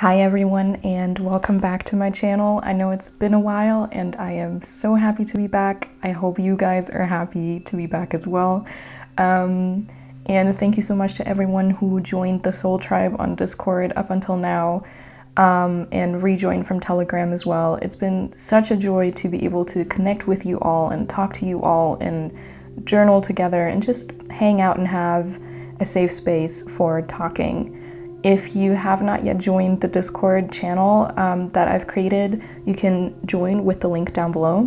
Hi everyone, and welcome back to my channel. I know it's been a while and I am so happy to be back. I hope you guys are happy to be back as well. And thank you so much to everyone who joined the Soul Tribe on Discord up until now, and rejoined from Telegram as well. It's been such a joy to be able to connect with you all and talk to you all and journal together and just hang out and have a safe space for talking. If you have not yet joined the Discord channel that I've created, you can join with the link down below.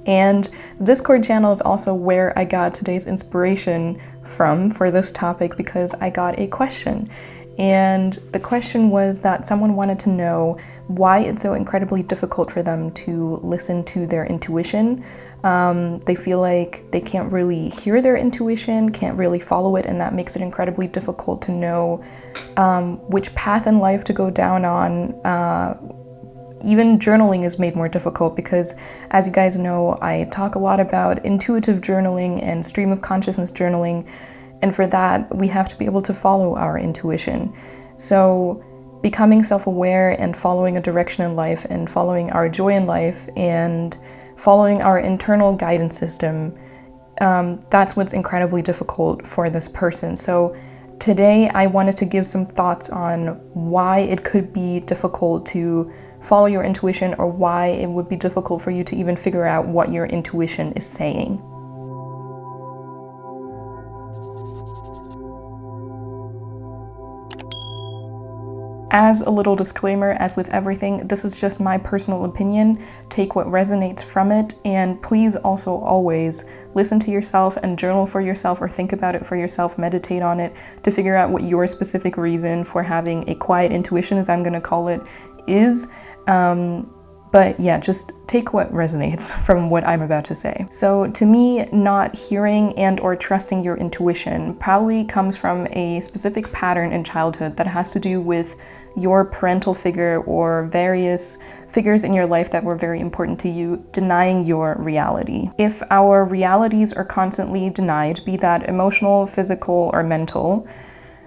And the Discord channel is also where I got today's inspiration from for this topic, because I got a question. And the question was that someone wanted to know why it's so incredibly difficult for them to listen to their intuition. They feel like they can't really hear their intuition, can't really follow it, and that makes it incredibly difficult to know which path in life to go down on. Even journaling is made more difficult because, as you guys know, I talk a lot about intuitive journaling and stream of consciousness journaling, and for that we have to be able to follow our intuition. So becoming self-aware and following a direction in life and following our joy in life and following our internal guidance system, that's what's incredibly difficult for this person. So today I wanted to give some thoughts on why it could be difficult to follow your intuition, or why it would be difficult for you to even figure out what your intuition is saying. As a little disclaimer, as with everything, this is just my personal opinion. Take what resonates from it, and please also always listen to yourself and journal for yourself, or think about it for yourself, meditate on it to figure out what your specific reason for having a quiet intuition, as I'm going to call it, is. But yeah, just take what resonates from what I'm about to say. So to me, not hearing and or trusting your intuition probably comes from a specific pattern in childhood that has to do with your parental figure or various figures in your life that were very important to you denying your reality. If our realities are constantly denied, be that emotional, physical, or mental,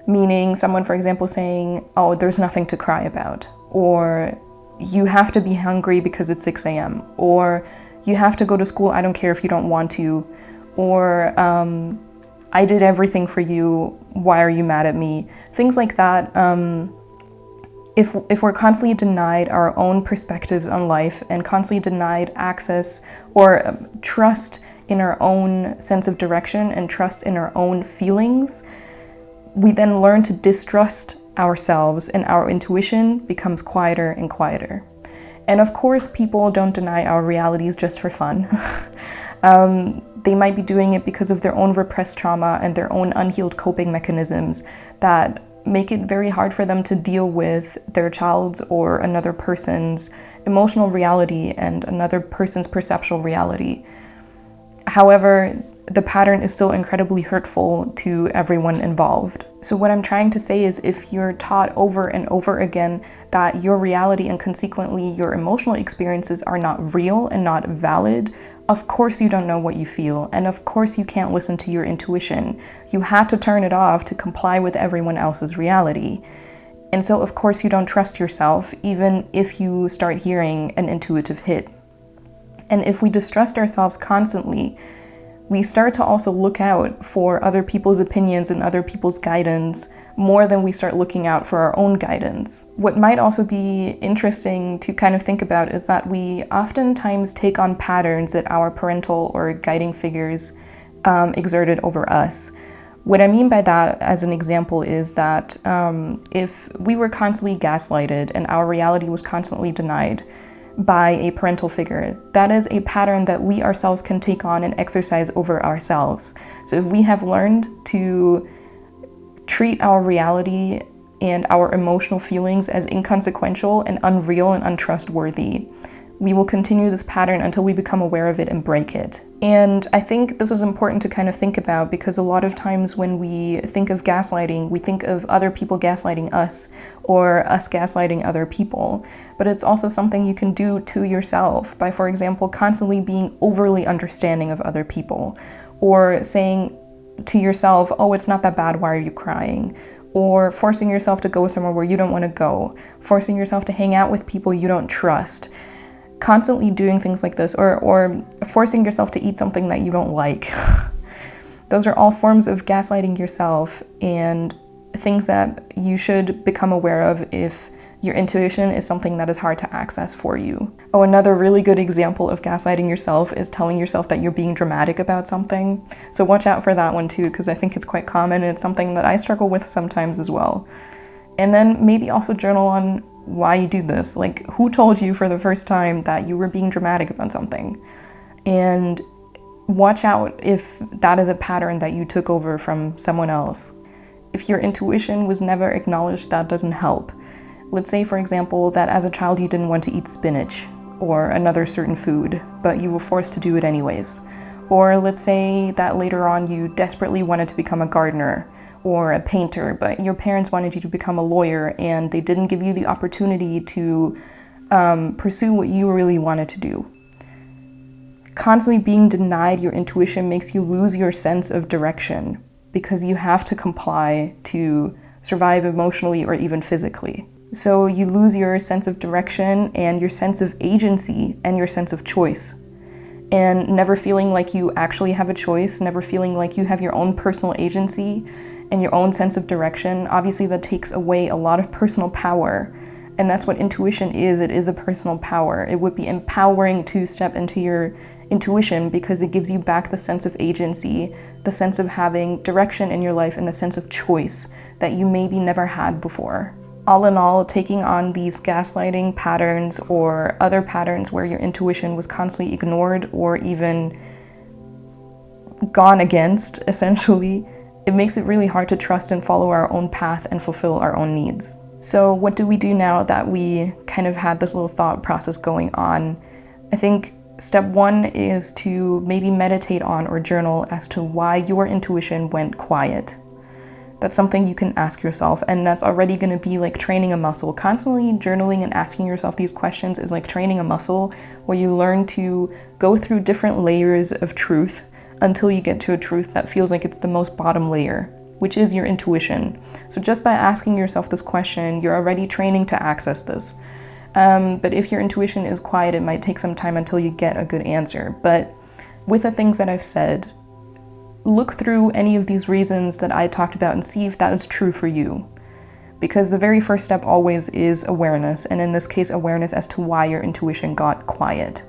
meaning someone, for example, saying, oh, there's nothing to cry about, or you have to be hungry because it's 6 a.m. or you have to go to school, I don't care if you don't want to, or I did everything for you, why are you mad at me? Things like that. If we're constantly denied our own perspectives on life and constantly denied access or trust in our own sense of direction and trust in our own feelings, we then learn to distrust ourselves, and our intuition becomes quieter and quieter. And of course, people don't deny our realities just for fun. They might be doing it because of their own repressed trauma and their own unhealed coping mechanisms that make it very hard for them to deal with their child's or another person's emotional reality and another person's perceptual reality. However, the pattern is still incredibly hurtful to everyone involved. So what I'm trying to say is, if you're taught over and over again that your reality and consequently your emotional experiences are not real and not valid, of course you don't know what you feel, and of course you can't listen to your intuition. You have to turn it off to comply with everyone else's reality. And so of course you don't trust yourself, even if you start hearing an intuitive hit. And if we distrust ourselves constantly, we start to also look out for other people's opinions and other people's guidance more than we start looking out for our own guidance. What might also be interesting to kind of think about is that we oftentimes take on patterns that our parental or guiding figures exerted over us. What I mean by that, as an example, is that if we were constantly gaslighted and our reality was constantly denied by a parental figure, that is a pattern that we ourselves can take on and exercise over ourselves. So if we have learned to treat our reality and our emotional feelings as inconsequential and unreal and untrustworthy, we will continue this pattern until we become aware of it and break it. And I think this is important to kind of think about, because a lot of times when we think of gaslighting, we think of other people gaslighting us or us gaslighting other people. But it's also something you can do to yourself by, for example, constantly being overly understanding of other people, or saying to yourself, oh, it's not that bad, why are you crying? or forcing yourself to go somewhere where you don't want to go, forcing yourself to hang out with people you don't trust, constantly doing things like this, or forcing yourself to eat something that you don't like. Those are all forms of gaslighting yourself and things that you should become aware of if your intuition is something that is hard to access for you. Oh, another really good example of gaslighting yourself is telling yourself that you're being dramatic about something. So watch out for that one too, because I think it's quite common and it's something that I struggle with sometimes as well. And then maybe also journal on why you do this. Like, who told you for the first time that you were being dramatic about something? And watch out if that is a pattern that you took over from someone else. If your intuition was never acknowledged, that doesn't help. Let's say, for example, that as a child you didn't want to eat spinach or another certain food, but you were forced to do it anyways. Or let's say that later on you desperately wanted to become a gardener or a painter, but your parents wanted you to become a lawyer and they didn't give you the opportunity to pursue what you really wanted to do. Constantly being denied your intuition makes you lose your sense of direction because you have to comply to survive emotionally or even physically. So you lose your sense of direction and your sense of agency and your sense of choice. And never feeling like you actually have a choice, never feeling like you have your own personal agency and your own sense of direction, obviously that takes away a lot of personal power. And that's what intuition is. It is a personal power. It would be empowering to step into your intuition because it gives you back the sense of agency, the sense of having direction in your life, and the sense of choice that you maybe never had before. All in all, taking on these gaslighting patterns or other patterns where your intuition was constantly ignored or even gone against, essentially, it makes it really hard to trust and follow our own path and fulfill our own needs. So what do we do now that we kind of had this little thought process going on? I think step one is to maybe meditate on or journal as to why your intuition went quiet. That's something you can ask yourself, and that's already going to be like training a muscle. Constantly journaling and asking yourself these questions is like training a muscle where you learn to go through different layers of truth until you get to a truth that feels like it's the most bottom layer, which is your intuition. So just by asking yourself this question, you're already training to access this. But if your intuition is quiet, it might take some time until you get a good answer. But with the things that I've said, look through any of these reasons that I talked about and see if that is true for you. Because the very first step always is awareness, and in this case, awareness as to why your intuition got quiet.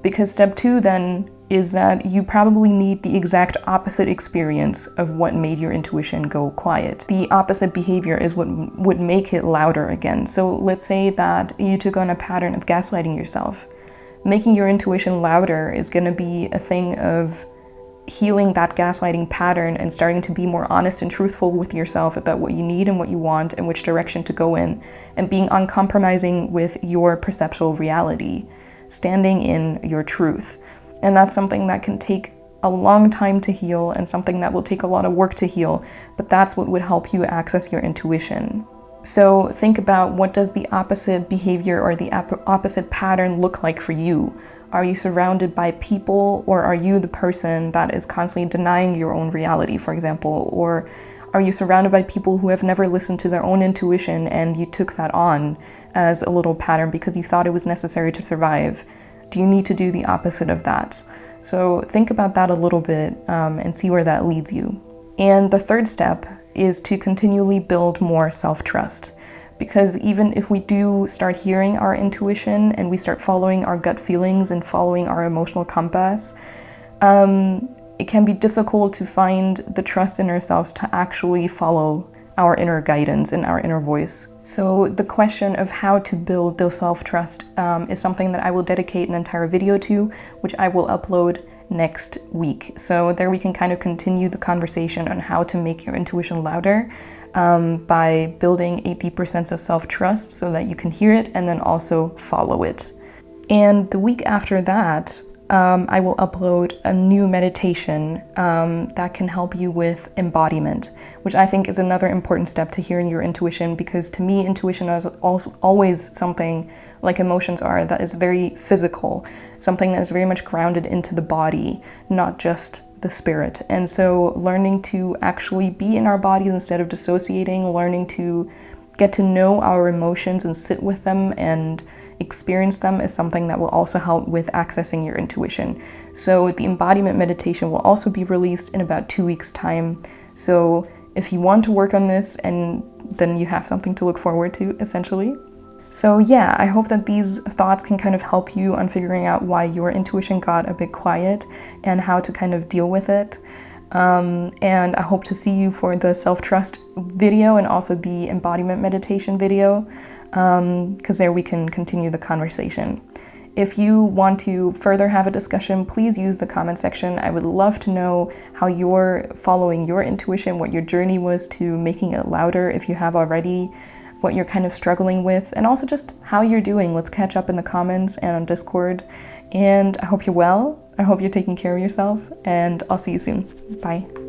Because step two then is that you probably need the exact opposite experience of what made your intuition go quiet. The opposite behavior is what would make it louder again. So let's say that you took on a pattern of gaslighting yourself. Making your intuition louder is going to be a thing of healing that gaslighting pattern and starting to be more honest and truthful with yourself about what you need and what you want and which direction to go in, and being uncompromising with your perceptual reality, standing in your truth. And that's something that can take a long time to heal and something that will take a lot of work to heal, but that's what would help you access your intuition. So think about, what does the opposite behavior or the opposite pattern look like for you? Are you surrounded by people, or are you the person that is constantly denying your own reality, for example? Or are you surrounded by people who have never listened to their own intuition and you took that on as a little pattern because you thought it was necessary to survive? Do you need to do the opposite of that? So think about that a little bit and see where that leads you. And the third step is to continually build more self-trust. Because even if we do start hearing our intuition and we start following our gut feelings and following our emotional compass, it can be difficult to find the trust in ourselves to actually follow our inner guidance and our inner voice. So the question of how to build the self-trust is something that I will dedicate an entire video to, which I will upload next week. So there we can kind of continue the conversation on how to make your intuition louder by building a deeper sense of self-trust so that you can hear it and then also follow it. And the week after that, I will upload a new meditation that can help you with embodiment, which I think is another important step to hearing your intuition, because to me, intuition is also always something like emotions are, that is very physical, something that is very much grounded into the body, not just the spirit. And so learning to actually be in our bodies instead of dissociating, learning to get to know our emotions and sit with them and experience them is something that will also help with accessing your intuition. So the embodiment meditation will also be released in about 2 weeks' time. So if you want to work on this, and then you have something to look forward to, essentially. So yeah, I hope that these thoughts can kind of help you on figuring out why your intuition got a bit quiet and how to kind of deal with it. And I hope to see you for the self-trust video and also the embodiment meditation video, because there we can continue the conversation. If you want to further have a discussion, please use the comment section. I would love to know how you're following your intuition, what your journey was to making it louder if you have already, what you're kind of struggling with, and also just how you're doing. Let's catch up in the comments and on Discord. And I hope you're well. I hope you're taking care of yourself, and I'll see you soon. Bye.